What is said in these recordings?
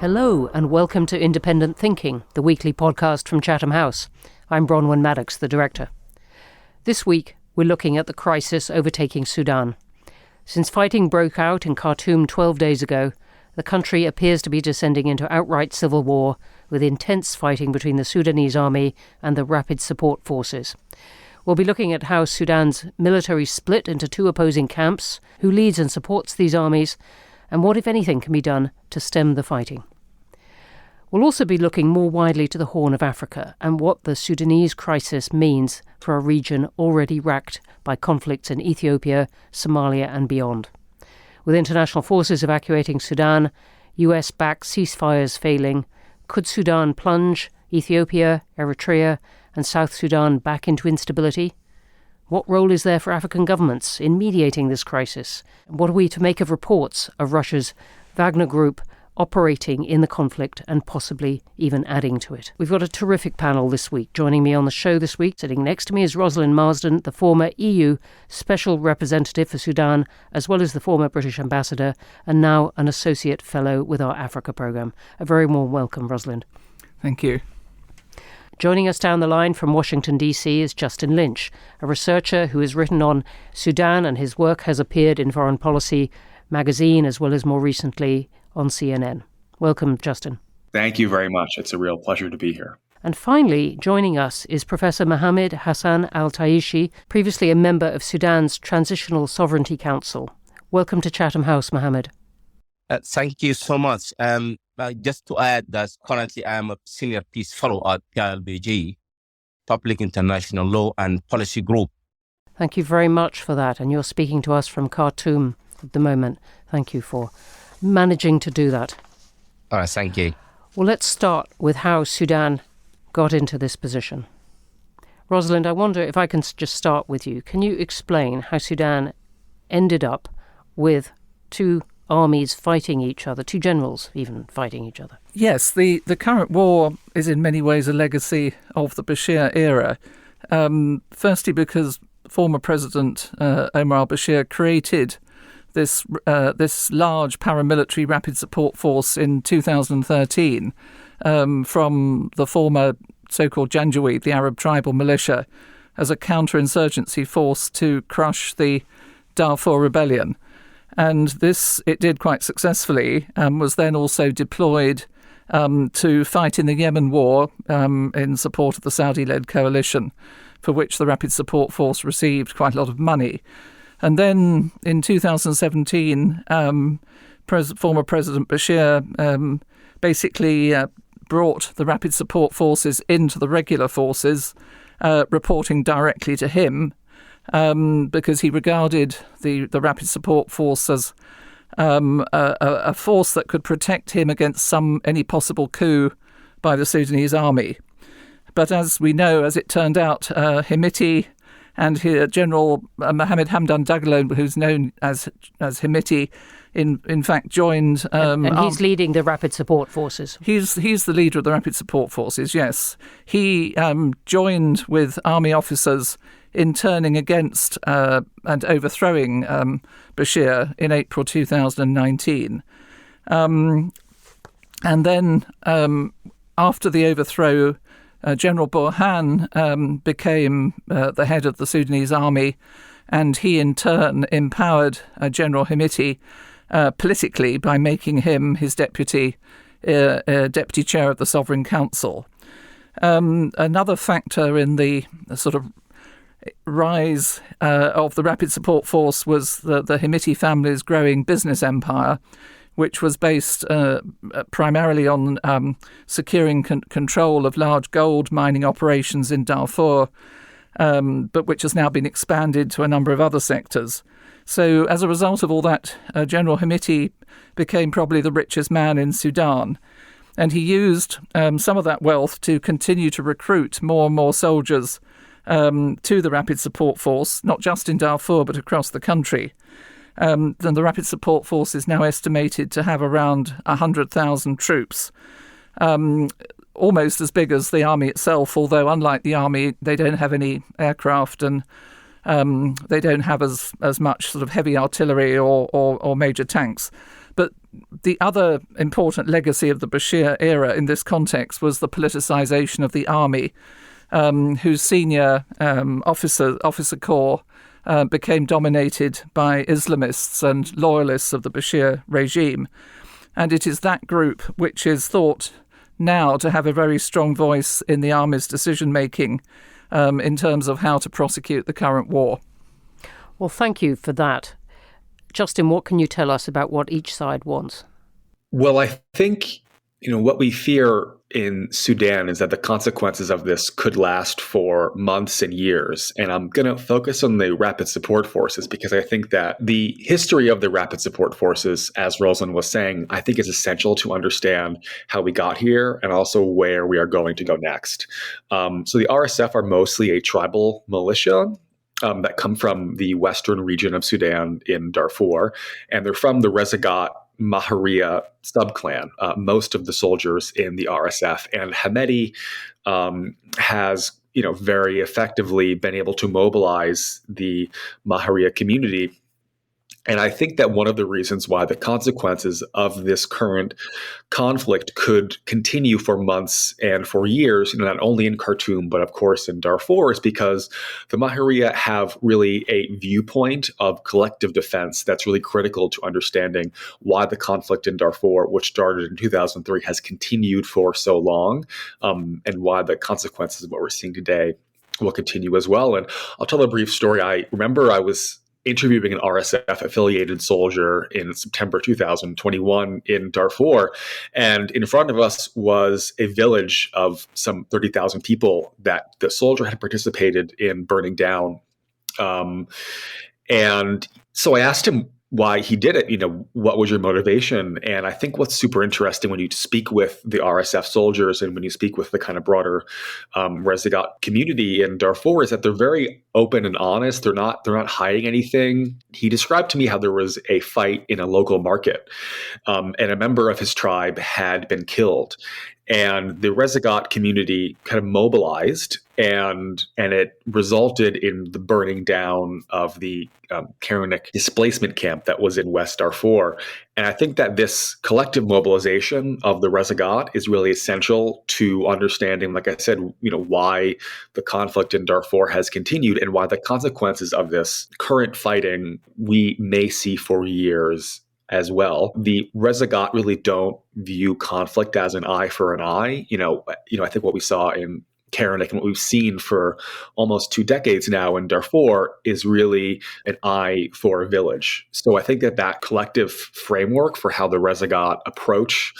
Hello and welcome to Independent Thinking, the weekly podcast from Chatham House. I'm Bronwen Maddox, the director. This week, we're looking at the crisis overtaking Sudan. Since fighting broke out in Khartoum 12 days ago, the country appears to be descending into outright civil war, with intense fighting between the Sudanese army and the Rapid Support Forces. We'll be looking at how Sudan's military split into two opposing camps, who leads and supports these armies, and what, if anything, can be done to stem the fighting. We'll also be looking more widely to the Horn of Africa and what the Sudanese crisis means for a region already racked by conflicts in Ethiopia, Somalia and beyond. With international forces evacuating Sudan, US-backed ceasefires failing, could Sudan plunge Ethiopia, Eritrea and South Sudan back into instability? What role is there for African governments in mediating this crisis? What are we to make of reports of Russia's Wagner Group operating in the conflict and possibly even adding to it? We've got a terrific panel this week. Joining me on the show this week, sitting next to me, is Rosalind Marsden, the former EU Special Representative for Sudan, as well as the former British Ambassador, and now an Associate Fellow with our Africa programme. A very warm welcome, Rosalind. Thank you. Joining us down the line from Washington, D.C. is Justin Lynch, a researcher who has written on Sudan, and his work has appeared in Foreign Policy magazine as well as more recently on CNN. Welcome, Justin. Thank you very much. It's a real pleasure to be here. And finally, joining us is Professor Mohamed Hassan al-Taishi, previously a member of Sudan's Transitional Sovereignty Council. Welcome to Chatham House, Mohamed. Thank you so much. Just to add that currently I am a senior peace fellow at PILBG, Public International Law and Policy Group. Thank you very much for that. And you're speaking to us from Khartoum at the moment. Thank you for managing to do that. All right, thank you. Well, let's start with how Sudan got into this position. Rosalind, I wonder if I can just start with you. Can you explain how Sudan ended up with two armies fighting each other, two generals even fighting each other? Yes, the current war is in many ways a legacy of the Bashir era. Firstly, because former President Omar al-Bashir created this large paramilitary rapid support force in 2013 from the former so-called Janjaweed, the Arab tribal militia, as a counterinsurgency force to crush the Darfur rebellion. And this it did quite successfully, was then also deployed to fight in the Yemen war in support of the Saudi-led coalition, for which the Rapid Support Force received quite a lot of money. And then in 2017, former President Bashir basically brought the Rapid Support Forces into the regular forces, reporting directly to him, because he regarded the Rapid Support Force as a force that could protect him against any possible coup by the Sudanese army. But as we know, as it turned out, Hemeti and General Mohamed Hamdan Dagalo, who's known as Hemeti, in fact joined... and he's leading the Rapid Support Forces. He's the leader of the Rapid Support Forces, yes. He joined with army officers in turning against and overthrowing Bashir in April 2019. And then after the overthrow, General Burhan became the head of the Sudanese army, and he in turn empowered General Hemeti politically by making him his deputy chair of the Sovereign Council. Another factor in the sort of rise of the Rapid Support Force was the Hemeti family's growing business empire, which was based primarily on securing control of large gold mining operations in Darfur, but which has now been expanded to a number of other sectors. So as a result of all that, General Hemeti became probably the richest man in Sudan. And he used some of that wealth to continue to recruit more and more soldiers to the Rapid Support Force, not just in Darfur, but across the country. Then the Rapid Support Force is now estimated to have around 100,000 troops, almost as big as the army itself, although unlike the army, they don't have any aircraft and they don't have as much sort of heavy artillery or major tanks. But the other important legacy of the Bashir era in this context was the politicization of the army, whose senior officer corps became dominated by Islamists and loyalists of the Bashir regime. And it is that group which is thought now to have a very strong voice in the army's decision-making in terms of how to prosecute the current war. Well, thank you for that. Justin, what can you tell us about what each side wants? Well, I think, what we fear in Sudan is that the consequences of this could last for months and years. And I'm going to focus on the rapid support forces because I think that the history of the rapid support forces, as Rosalind was saying, I think is essential to understand how we got here and also where we are going to go next. So the RSF are mostly a tribal militia that come from the western region of Sudan in Darfur, and they're from the Rezagat Maharia subclan, most of the soldiers in the RSF. And Hamedi has, very effectively been able to mobilize the Maharia community. And I think that one of the reasons why the consequences of this current conflict could continue for months and for years, not only in Khartoum, but of course in Darfur, is because the Maharia have really a viewpoint of collective defense that's really critical to understanding why the conflict in Darfur, which started in 2003, has continued for so long, and why the consequences of what we're seeing today will continue as well. And I'll tell a brief story. I remember I was interviewing an RSF-affiliated soldier in September 2021 in Darfur, and in front of us was a village of some 30,000 people that the soldier had participated in burning down. And so I asked him why he did it, what was your motivation? And I think what's super interesting when you speak with the RSF soldiers and when you speak with the kind of broader Rezagat community in Darfur is that they're very open and honest. They're not hiding anything. He described to me how there was a fight in a local market, and a member of his tribe had been killed. And the Rezagat community kind of mobilized, and it resulted in the burning down of the Karnik displacement camp that was in West Darfur. And I think that this collective mobilization of the Rezagat is really essential to understanding, like I said, why the conflict in Darfur has continued and why the consequences of this current fighting we may see for years as well. The Rezagat really don't view conflict as an eye for an eye. I think what we saw in Karnik and what we've seen for almost 2 decades now in Darfur is really an eye for a village. So I think that collective framework for how the Rezagat approach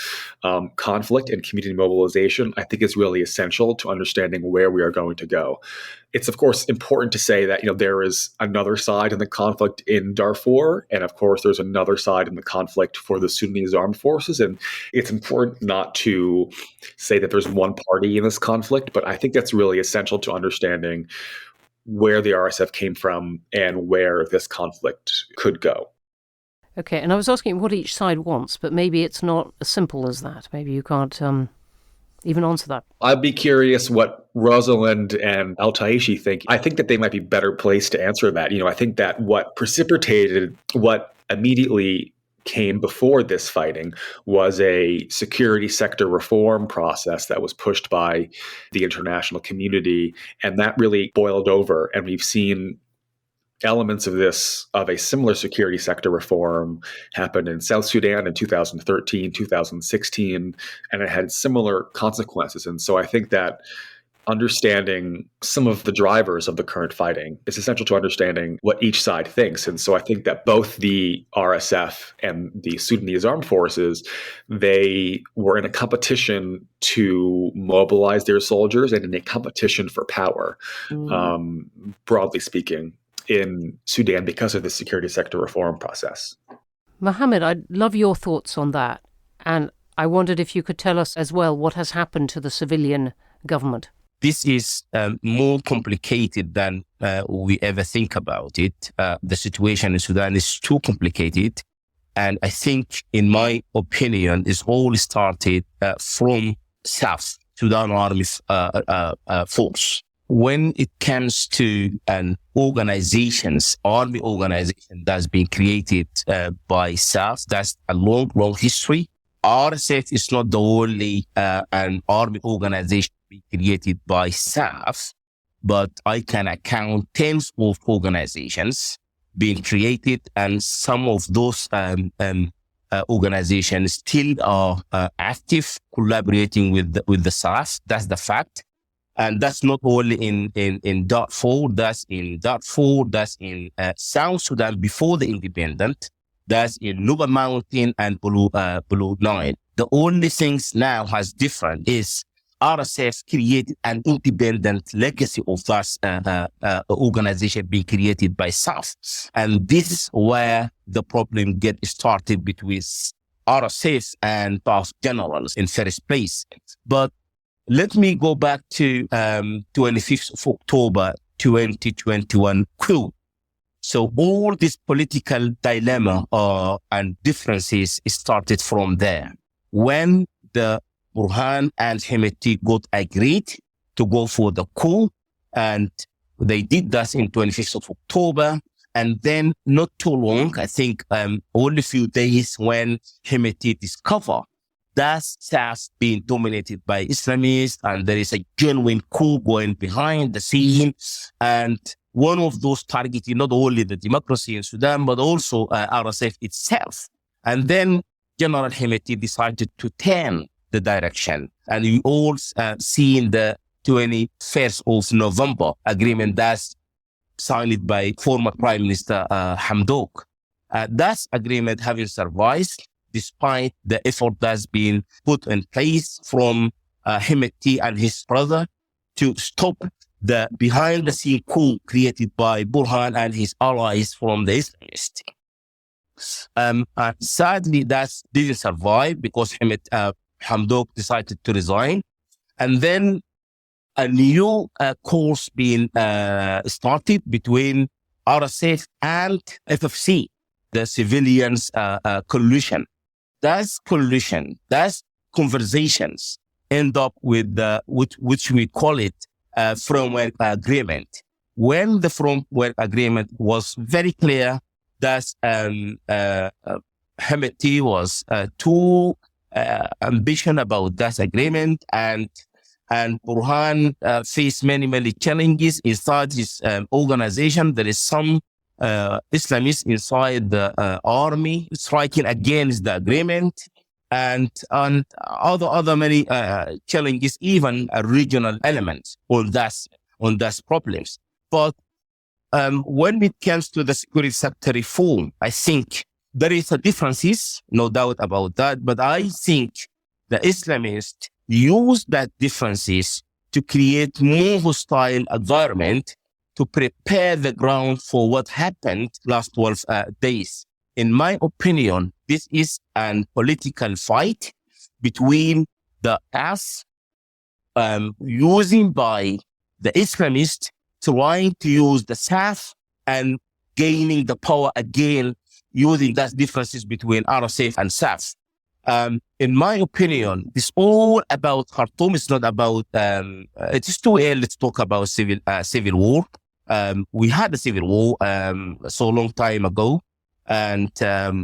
conflict and community mobilization, I think is really essential to understanding where we are going to go. It's, of course, important to say that, there is another side in the conflict in Darfur. And of course, there's another side in the conflict for the Sudanese armed forces. And it's important not to say that there's one party in this conflict, but I think that's really essential to understanding where the RSF came from and where this conflict could go. Okay, and I was asking what each side wants, but maybe it's not as simple as that. Maybe you can't even answer that. I'd be curious what Rosalind and Taishi think. I think that they might be better placed to answer that. I think that what immediately came before this fighting was a security sector reform process that was pushed by the international community, and that really boiled over. And we've seen elements of a similar security sector reform happened in South Sudan in 2013, 2016, and it had similar consequences. And so I think that understanding some of the drivers of the current fighting is essential to understanding what each side thinks. And so I think that both the RSF and the Sudanese armed forces, they were in a competition to mobilize their soldiers and in a competition for power, broadly speaking, in Sudan because of the security sector reform process. Mohamed, I'd love your thoughts on that. And I wondered if you could tell us as well what has happened to the civilian government. This is more complicated than we ever think about it. The situation in Sudan is too complicated. And I think, in my opinion, it's all started from South Sudan Army force. when it comes to an army organization that's been created by South, that's a long history. RSF is not the only an army organization being created by South, but I can account tens of organizations being created, and some of those organizations still are active, collaborating with the South. That's the fact. And that's not only in Darfur, that's in South Sudan before the independence, that's in Nuba Mountain and Blue Nile. The only things now has different is RSF created an independent legacy of that organization being created by South. And this is where the problem gets started between RSF and South generals in first place. But let me go back to 25th of October 2021 coup. So all this political dilemma and differences started from there. When the Burhan and Hemeti got agreed to go for the coup, and they did that in 25th of October. And then not too long, I think only a few days, when Hemeti discovered that South being dominated by Islamists, and there is a genuine coup going behind the scenes. And one of those targeting not only the democracy in Sudan, but also RSF itself. And then General Hemeti decided to turn the direction. And we all seen the 21st of November agreement that's signed by former Prime Minister Hamdok. That agreement having survived, despite the effort that's been put in place from Hemeti and his brother to stop the behind-the-scene coup created by Burhan and his allies from the Islamists. Sadly, that didn't survive because Hamdok decided to resign. And then a new course being started between RSF and FFC, the civilians coalition. That's conversations end up with which we call it framework agreement. When the framework agreement was very clear that Hemeti was too ambitious about that agreement, and Burhan faced many challenges inside his organization. There is some Islamists inside the army striking against the agreement, and other many challenges, even regional elements on those problems. But when it comes to the security sector reform, I think there is a differences, no doubt about that. But I think the Islamists use that differences to create more hostile environment to prepare the ground for what happened last 12 days. In my opinion, this is a political fight between the us using by the Islamists trying to use the South and gaining the power again using that differences between RSF and South. In my opinion, it's all about Khartoum. It's not about, it is too early to talk about civil war. We had a civil war so long time ago, and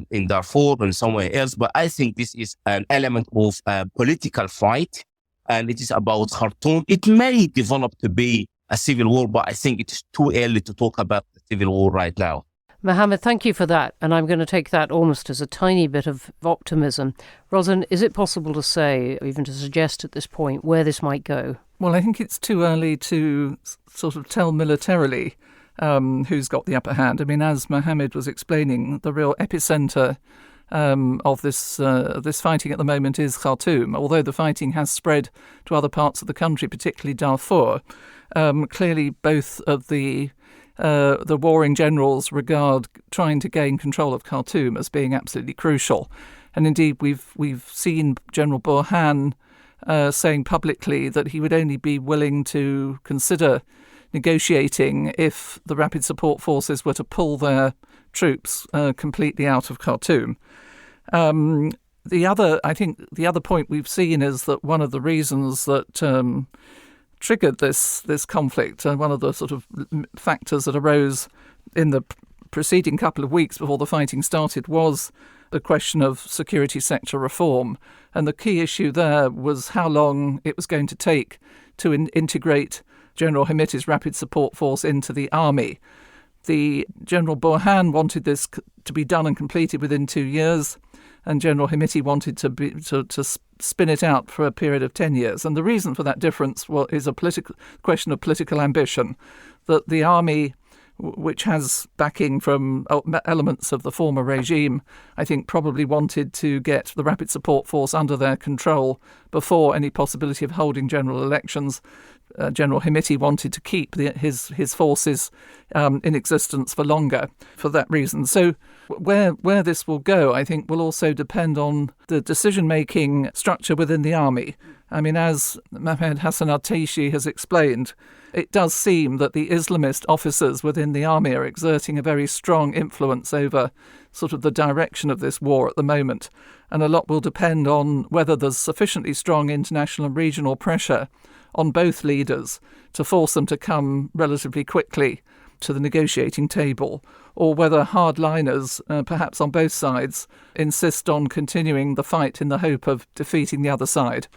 in Darfur and somewhere else. But I think this is an element of a political fight, and it is about Khartoum. It may develop to be a civil war, but I think it is too early to talk about the civil war right now. Mohamed, thank you for that. And I'm going to take that almost as a tiny bit of optimism. Rosalind, is it possible to say, or even to suggest at this point, where this might go? Well, I think it's too early to sort of tell militarily who's got the upper hand. I mean, as Mohamed was explaining, the real epicenter of this fighting at the moment is Khartoum. Although the fighting has spread to other parts of the country, particularly Darfur, clearly both of the warring generals regard trying to gain control of Khartoum as being absolutely crucial. And indeed, we've seen General Burhan saying publicly that he would only be willing to consider negotiating if the Rapid Support Forces were to pull their troops completely out of Khartoum. The other point we've seen is that one of the reasons that triggered this conflict. And one of the sort of factors that arose in the preceding couple of weeks before the fighting started was the question of security sector reform. And the key issue there was how long it was going to take to integrate General Hemeti's Rapid Support Force into the army. The General Burhan wanted this to be done and completed within 2 years, and General Hemeti wanted to spin it out for a period of 10 years. And the reason for that difference is a question of political ambition, that the army, which has backing from elements of the former regime, I think probably wanted to get the Rapid Support Force under their control before any possibility of holding general elections. General Hemeti wanted to keep his forces in existence for longer for that reason. So where this will go, I think, will also depend on the decision-making structure within the army. I mean, as Mohamed Hassan Taishi has explained, it does seem that the Islamist officers within the army are exerting a very strong influence over sort of the direction of this war at the moment. And a lot will depend on whether there's sufficiently strong international and regional pressure on both leaders to force them to come relatively quickly to the negotiating table, or whether hardliners, perhaps on both sides, insist on continuing the fight in the hope of defeating the other side.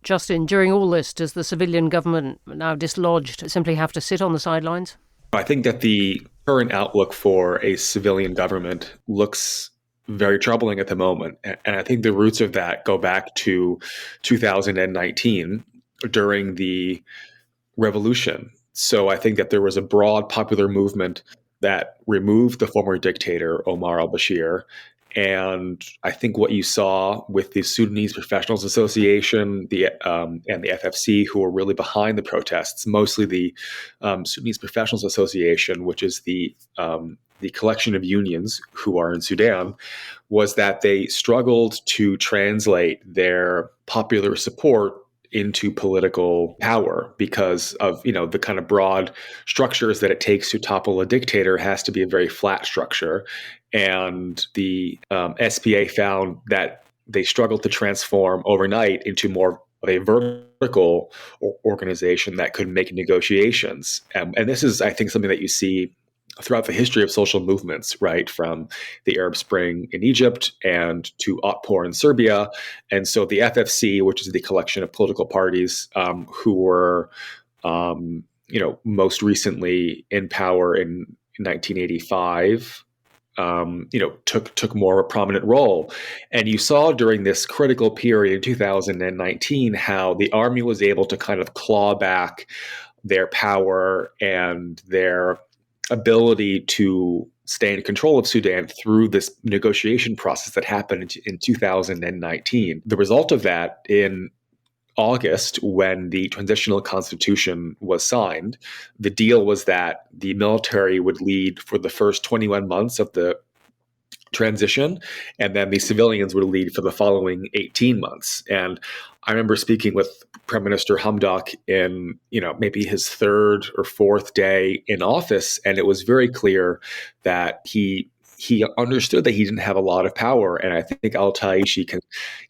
Justin, during all this, does the civilian government, now dislodged, simply have to sit on the sidelines? I think that the current outlook for a civilian government looks very troubling at the moment. And I think the roots of that go back to 2019 during the revolution. So I think that there was a broad popular movement that removed the former dictator, Omar al-Bashir. And I think what you saw with the Sudanese Professionals Association and the FFC, who were really behind the protests, mostly the Sudanese Professionals Association, which is the collection of unions who are in Sudan, was that they struggled to translate their popular support into political power because of, the kind of broad structures that it takes to topple a dictator has to be a very flat structure. And the SPA found that they struggled to transform overnight into more of a vertical organization that could make negotiations. And this is, I think, something that you see throughout the history of social movements, right, from the Arab Spring in Egypt and to Otpor in Serbia. And so the FFC, which is the collection of political parties who were, most recently in power in 1985, took more of a prominent role. And you saw during this critical period in 2019 how the army was able to kind of claw back their power and their ability to stay in control of Sudan through this negotiation process that happened in 2019. The result of that in August, when the transitional constitution was signed, the deal was that the military would lead for the first 21 months of the transition, and then the civilians would lead for the following 18 months. And I remember speaking with Prime Minister Hamdok in, maybe his third or fourth day in office, and it was very clear that he understood that he didn't have a lot of power. And I think Al-Taishi can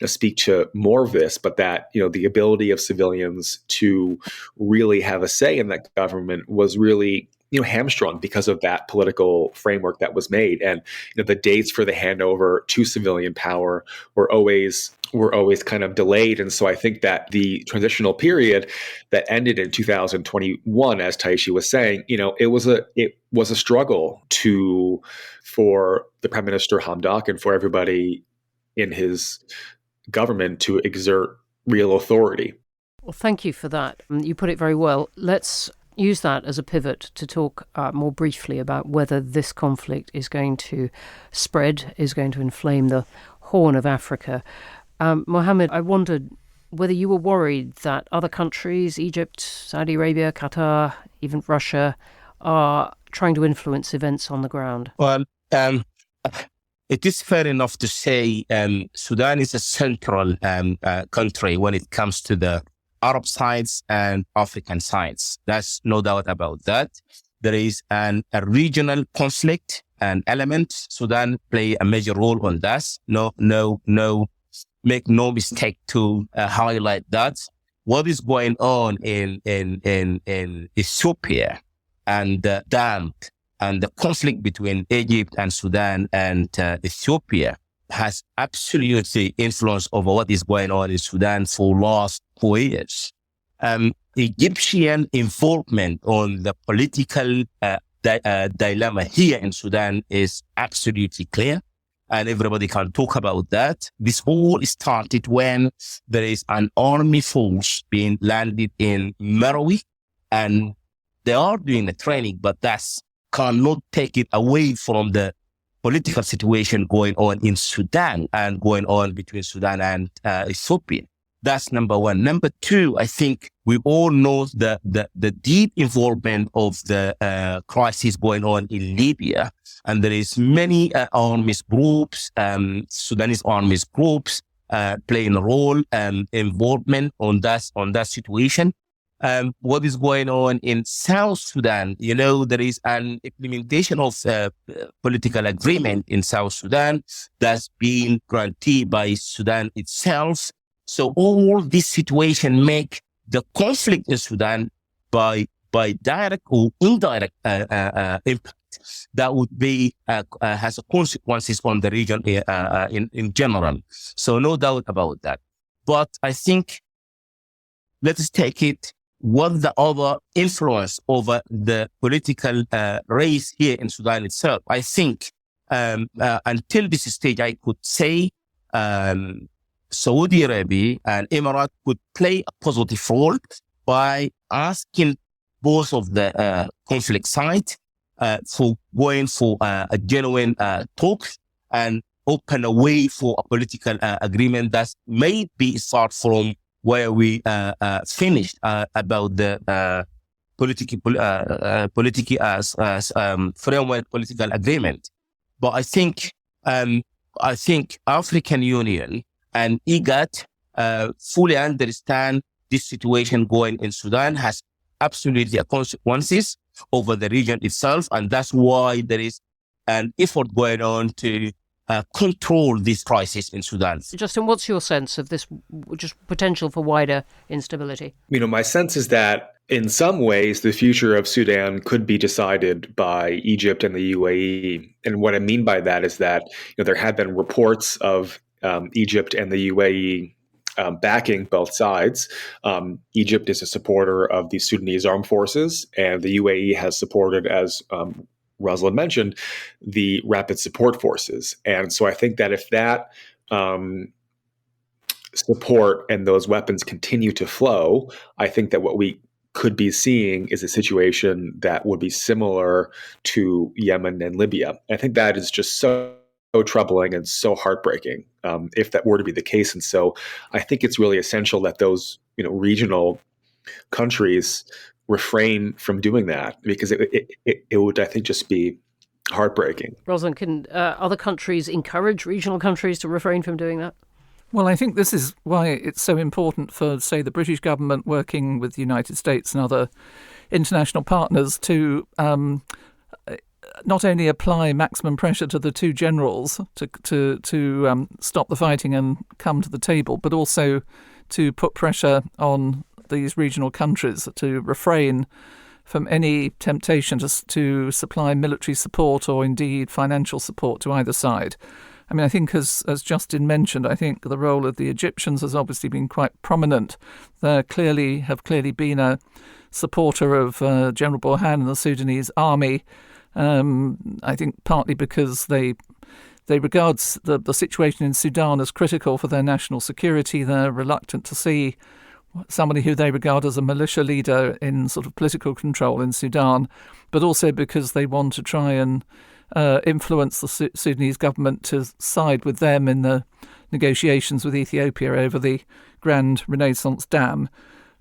speak to more of this, but that, the ability of civilians to really have a say in that government was really hamstrung because of that political framework that was made. And the dates for the handover to civilian power were always kind of delayed. And so I think that the transitional period that ended in 2021, as Taishi was saying, it was a struggle for the Prime Minister Hamdok and for everybody in his government to exert real authority. Well, thank you for that. You put it very well. Let's use that as a pivot to talk more briefly about whether this conflict is going to spread, is going to inflame the Horn of Africa. Mohamed, I wondered whether you were worried that other countries, Egypt, Saudi Arabia, Qatar, even Russia, are trying to influence events on the ground. Well, it is fair enough to say Sudan is a central country when it comes to the Arab sides and African sides. There's no doubt about that. There is a regional conflict and element. Sudan play a major role on that. No, make no mistake to highlight that. what is going on in Ethiopia and Sudan and the conflict between Egypt and Sudan and Ethiopia has absolutely influence over what is going on in Sudan for last 4 years. Egyptian involvement on the political dilemma here in Sudan is absolutely clear, and everybody can talk about that. This all started when there is an army force being landed in Marawi, and they are doing the training, but that's cannot take it away from the political situation going on in Sudan and going on between Sudan and Ethiopia. That's number one. Number two, I think we all know the deep involvement of the crisis going on in Libya. And there is many armies groups, Sudanese armies groups playing a role and involvement on that situation. What is going on in South Sudan? There is an implementation of political agreement in South Sudan that's been granted by Sudan itself. So all this situation make the conflict in Sudan by direct or indirect impact that would be has consequences on the region in general. So no doubt about that. But I think let us take it. What the other influence over the political race here in Sudan itself? I think until this stage, I could say Saudi Arabia and Emirates could play a positive role by asking both of the conflict sides for going for a genuine talk and open a way for a political agreement that may be start from where we finished about the framework political agreement. But I think African Union and IGAD fully understand this situation going in Sudan has absolutely consequences over the region itself, and that's why there is an effort going on to control this crisis in Sudan. Justin, what's your sense of this just potential for wider instability? My sense is that in some ways, the future of Sudan could be decided by Egypt and the UAE. And what I mean by that is that there have been reports of Egypt and the UAE backing both sides. Egypt is a supporter of the Sudanese armed forces, and the UAE has supported, as Rosalind mentioned, the rapid support forces. And so I think that if that support and those weapons continue to flow, I think that what we could be seeing is a situation that would be similar to Yemen and Libya. I think that is just so troubling and so heartbreaking if that were to be the case. And so I think it's really essential that those regional countries refrain from doing that, because it would, I think, just be heartbreaking. Rosalind, can other countries encourage regional countries to refrain from doing that? Well, I think this is why it's so important for, say, the British government working with the United States and other international partners to not only apply maximum pressure to the two generals to stop the fighting and come to the table, but also to put pressure on these regional countries to refrain from any temptation to supply military support or indeed financial support to either side. I mean, I think as Justin mentioned, I think the role of the Egyptians has obviously been quite prominent. They have clearly been a supporter of General Burhan and the Sudanese army. I think partly because they regard the situation in Sudan as critical for their national security. They're reluctant to see somebody who they regard as a militia leader in sort of political control in Sudan, but also because they want to try and influence the Sudanese government to side with them in the negotiations with Ethiopia over the Grand Renaissance Dam.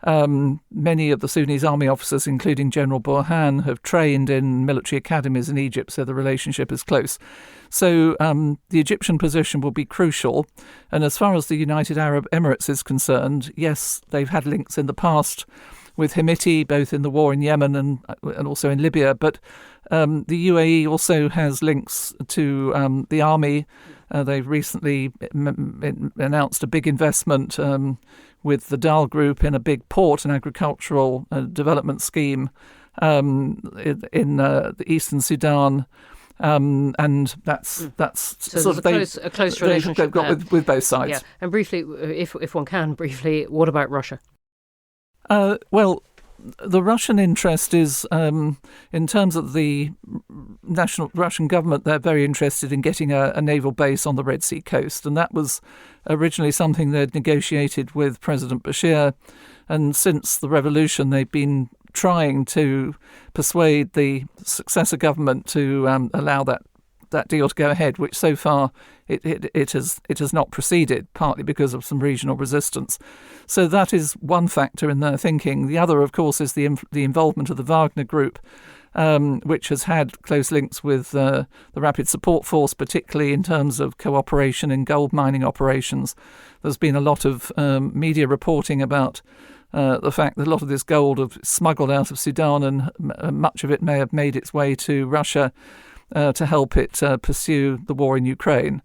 Many of the Sudanese army officers, including General Burhan, have trained in military academies in Egypt, so the relationship is close. So the Egyptian position will be crucial. And as far as the United Arab Emirates is concerned, yes, they've had links in the past with Houthi, both in the war in Yemen and also in Libya. But the UAE also has links to the army. They've recently announced a big investment with the Dal Group in a big port and agricultural development scheme in the eastern Sudan. And that's so sort of a close relationship they've got with both sides. Yeah, and briefly, if one can briefly, what about Russia? Well, the Russian interest is, in terms of the national Russian government, they're very interested in getting a naval base on the Red Sea coast, and that was originally something they'd negotiated with President Bashir, and since the revolution, they've been trying to persuade the successor government to allow that deal to go ahead, which so far it has not proceeded, partly because of some regional resistance. So that is one factor in their thinking. The other, of course, is the involvement of the Wagner Group, which has had close links with the Rapid Support Force, particularly in terms of cooperation in gold mining operations. There's been a lot of media reporting about the fact that a lot of this gold is smuggled out of Sudan, and much of it may have made its way to Russia to help it pursue the war in Ukraine.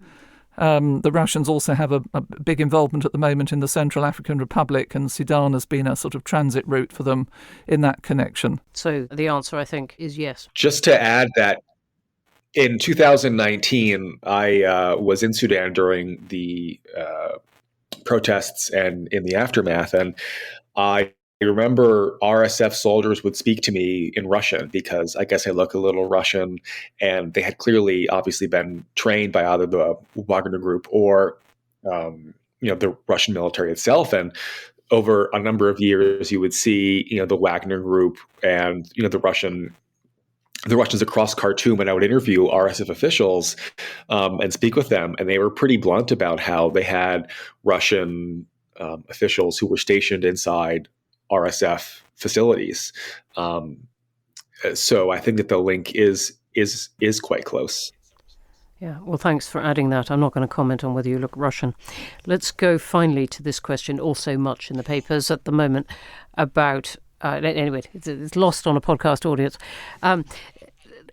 The Russians also have a big involvement at the moment in the Central African Republic, and Sudan has been a sort of transit route for them in that connection. So the answer, I think, is yes. Just to add that in 2019, I was in Sudan during the protests and in the aftermath, and I remember RSF soldiers would speak to me in Russian because I guess I look a little Russian, and they had clearly, obviously, been trained by either the Wagner Group or, the Russian military itself. And over a number of years, you would see, the Wagner Group and the Russians across Khartoum, and I would interview RSF officials and speak with them, and they were pretty blunt about how they had Russian officials who were stationed inside RSF facilities. So I think that the link is quite close. Yeah, well, thanks for adding that. I'm not going to comment on whether you look Russian. Let's go finally to this question, also much in the papers at the moment, about anyway, it's lost on a podcast audience.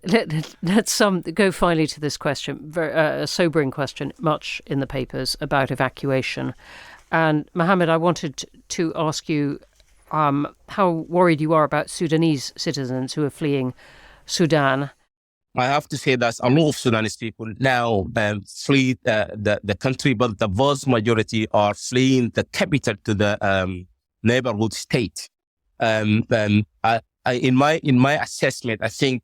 Let's go finally to this question, a sobering question, much in the papers about evacuation. And Mohamed, I wanted to ask you how worried you are about Sudanese citizens who are fleeing Sudan. I have to say that a lot of Sudanese people now flee the country, but the vast majority are fleeing the capital to the neighborhood state. In my assessment, I think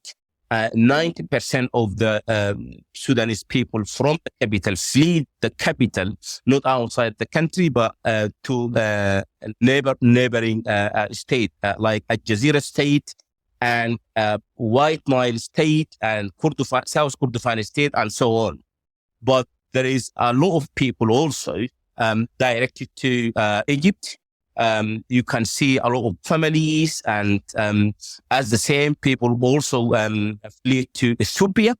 90% of the Sudanese people from the capital flee the capital, not outside the country, but to the neighboring state, like Al Jazeera state and White Nile state and South Kordofan state and so on. But there is a lot of people also directed to Egypt. You can see a lot of families, and as the same people also flee to Ethiopia,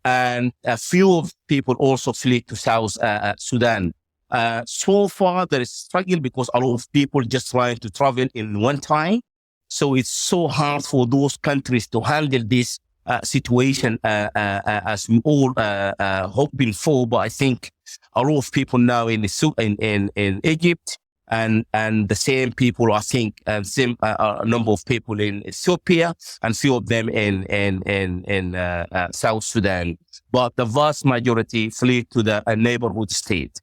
and a few of people also flee to South Sudan. So far, there is struggle because a lot of people just trying to travel in one time. So it's so hard for those countries to handle this situation as we all hoping for. But I think a lot of people now in Egypt. And the same people, I think, same number of people in Ethiopia, and few of them in South Sudan. But the vast majority flee to the neighborhood state.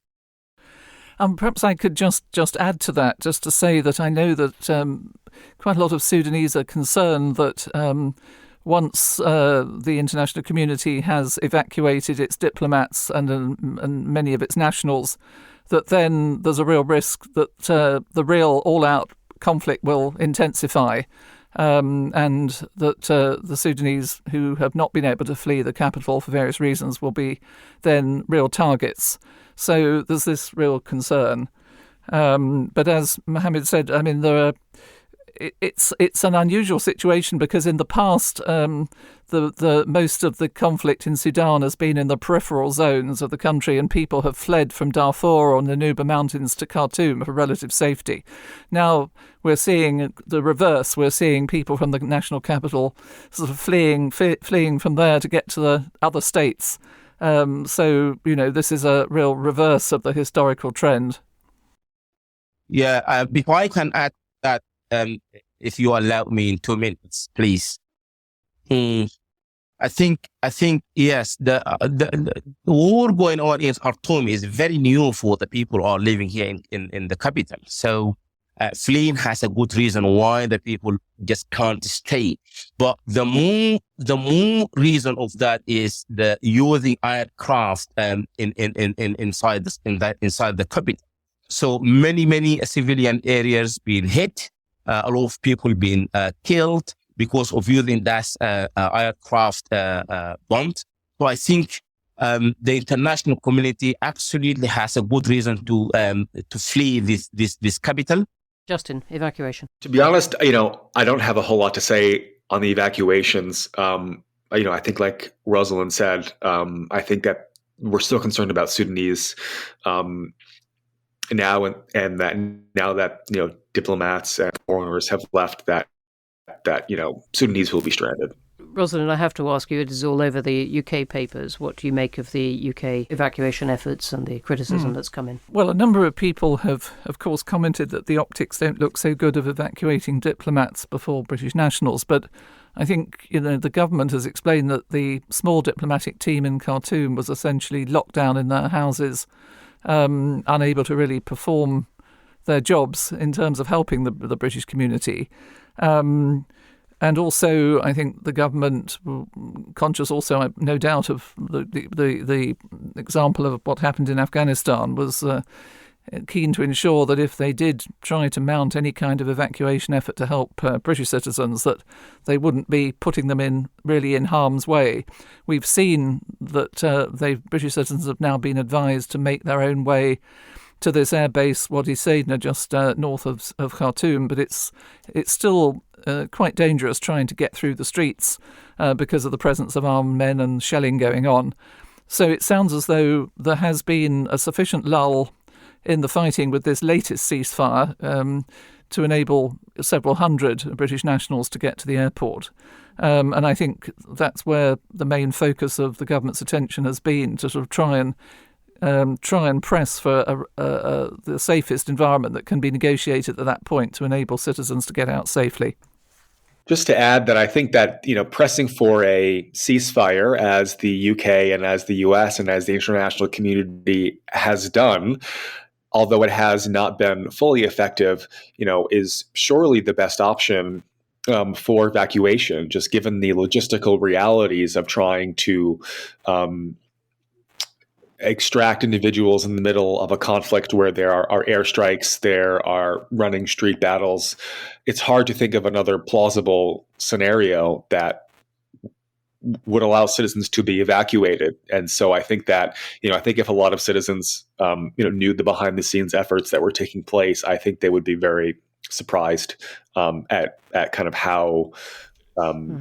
Perhaps I could just add to that, just to say that I know that quite a lot of Sudanese are concerned that once the international community has evacuated its diplomats and many of its nationals, that then there's a real risk that the real all-out conflict will intensify, and that the Sudanese who have not been able to flee the capital for various reasons will be then real targets. So there's this real concern. But as Mohamed said, I mean, it's an unusual situation because in the past, the most of the conflict in Sudan has been in the peripheral zones of the country, and people have fled from Darfur or the Nuba Mountains to Khartoum for relative safety. Now we're seeing the reverse. We're seeing people from the national capital sort of fleeing from there to get to the other states. So, this is a real reverse of the historical trend. Before I can add that, if you allow me in 2 minutes, please. I think yes, the war going on in Khartoum is very new for the people who are living here in the capital. So fleeing has a good reason why the people just can't stay. But the more reason of that is the using aircraft inside the capital. So many civilian areas being hit, a lot of people being killed because of using that aircraft bombs. So I think the international community absolutely has a good reason to flee this capital. Justin, evacuation. To be honest, I don't have a whole lot to say on the evacuations. I think like Rosalind said, I think that we're still concerned about Sudanese now, and that now that diplomats and foreigners have left, that Sudanese will be stranded. Rosalind, I have to ask you, it is all over the UK papers. What do you make of the UK evacuation efforts and the criticism that's come in? Well, a number of people have, of course, commented that the optics don't look so good of evacuating diplomats before British nationals. But I think, the government has explained that the small diplomatic team in Khartoum was essentially locked down in their houses, unable to really perform their jobs in terms of helping the British community. And also, I think the government, conscious also, no doubt, of the example of what happened in Afghanistan, was keen to ensure that if they did try to mount any kind of evacuation effort to help British citizens, that they wouldn't be putting them in harm's way. We've seen that British citizens have now been advised to make their own way to this airbase, Wadi Saidna, just north of Khartoum, but it's still quite dangerous trying to get through the streets because of the presence of armed men and shelling going on. So it sounds as though there has been a sufficient lull in the fighting with this latest ceasefire to enable several hundred British nationals to get to the airport. And I think that's where the main focus of the government's attention has been, to sort of try and press for the safest environment that can be negotiated at that point to enable citizens to get out safely. Just to add that I think that, pressing for a ceasefire, as the UK and as the US and as the international community has done, although it has not been fully effective, is surely the best option for evacuation, just given the logistical realities of trying to extract individuals in the middle of a conflict where there are airstrikes, there are running street battles. It's hard to think of another plausible scenario that would allow citizens to be evacuated. And so I think that, I think if a lot of citizens, knew the behind the scenes efforts that were taking place, I think they would be very surprised at kind of how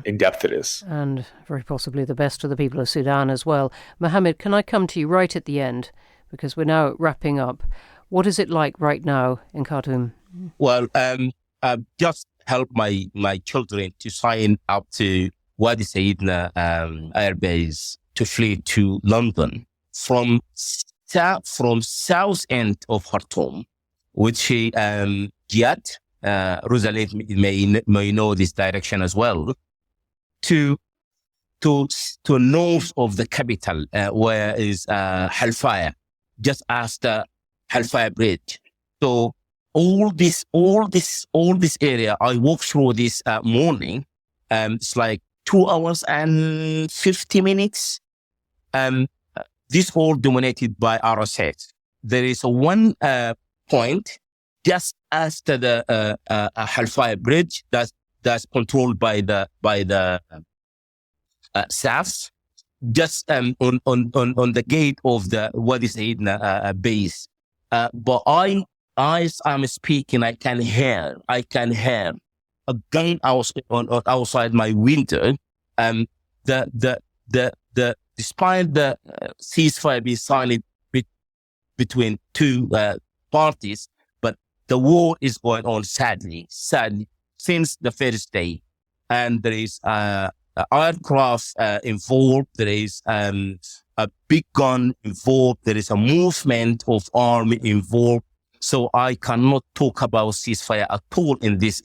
in depth it is. And very possibly the best of the people of Sudan as well. Mohamed, can I come to you right at the end? Because we're now wrapping up. What is it like right now in Khartoum? Well, I've just helped my children to sign up to Wadi Saidna airbase to flee to London from south end of Khartoum, which yet Rosalind may know this direction as well, to north of the capital, where is Hellfire, just after Hellfire Bridge. So all this area, I walked through this morning. It's like 2 hours and 50 minutes. This all dominated by RSS. There is one point just after the Hellfire Bridge that's controlled by the south, just on the gate of the Wadi Saidna base. But as I'm speaking, I can hear a gun outside my window. Despite the ceasefire being signed between two parties, but the war is going on sadly since the first day, and there is aircraft involved. There is a big gun involved. There is a movement of army involved. So I cannot talk about ceasefire at all in this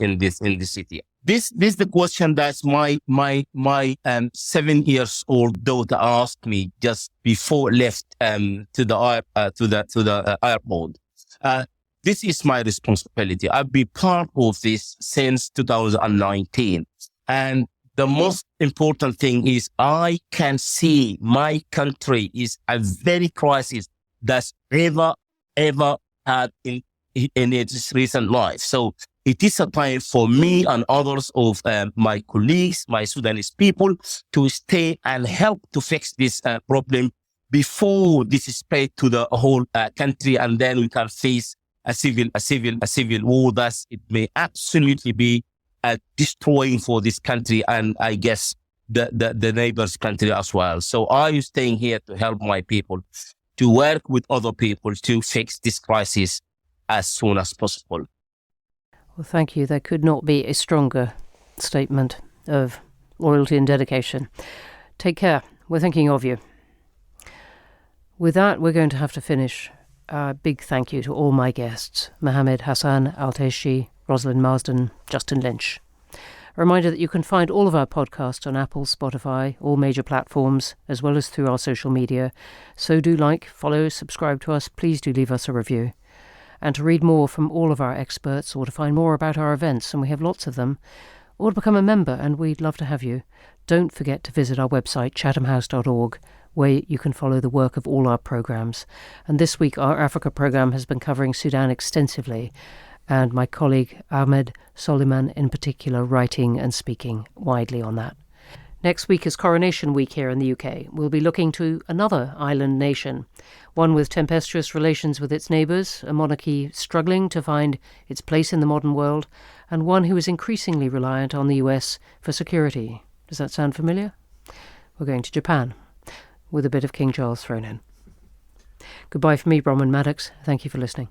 city. This is the question that my 7 years old daughter asked me just before left to the airport. This is my responsibility. I've been part of this since 2019, and the most important thing is I can see my country is a very crisis that's ever had in its recent life. So it is a time for me and others of my colleagues, my Sudanese people, to stay and help to fix this problem before this is spread to the whole country, and then we can face a civil war that it may absolutely be destroying for this country, and I guess the neighbors country as well. So I'm staying here to help my people, to work with other people to fix this crisis as soon as possible. Well, thank you. There could not be a stronger statement of loyalty and dedication. Take care. We're thinking of you. With that, we're going to have to finish. A big thank you to all my guests, Mohamed, Hassan, Taishi, Rosalind Marsden, Justin Lynch. A reminder that you can find all of our podcasts on Apple, Spotify, all major platforms, as well as through our social media. So do like, follow, subscribe to us. Please do leave us a review. And to read more from all of our experts, or to find more about our events, and we have lots of them, or to become a member, and we'd love to have you, don't forget to visit our website, chathamhouse.org, where you can follow the work of all our programmes. And this week our Africa programme has been covering Sudan extensively, and my colleague Ahmed Soliman in particular writing and speaking widely on that. Next week is Coronation Week here in the UK. We'll be looking to another island nation, one with tempestuous relations with its neighbours, a monarchy struggling to find its place in the modern world, and one who is increasingly reliant on the US for security. Does that sound familiar? We're going to Japan, with a bit of King Charles thrown in. Goodbye from me, Bronwen Maddox. Thank you for listening.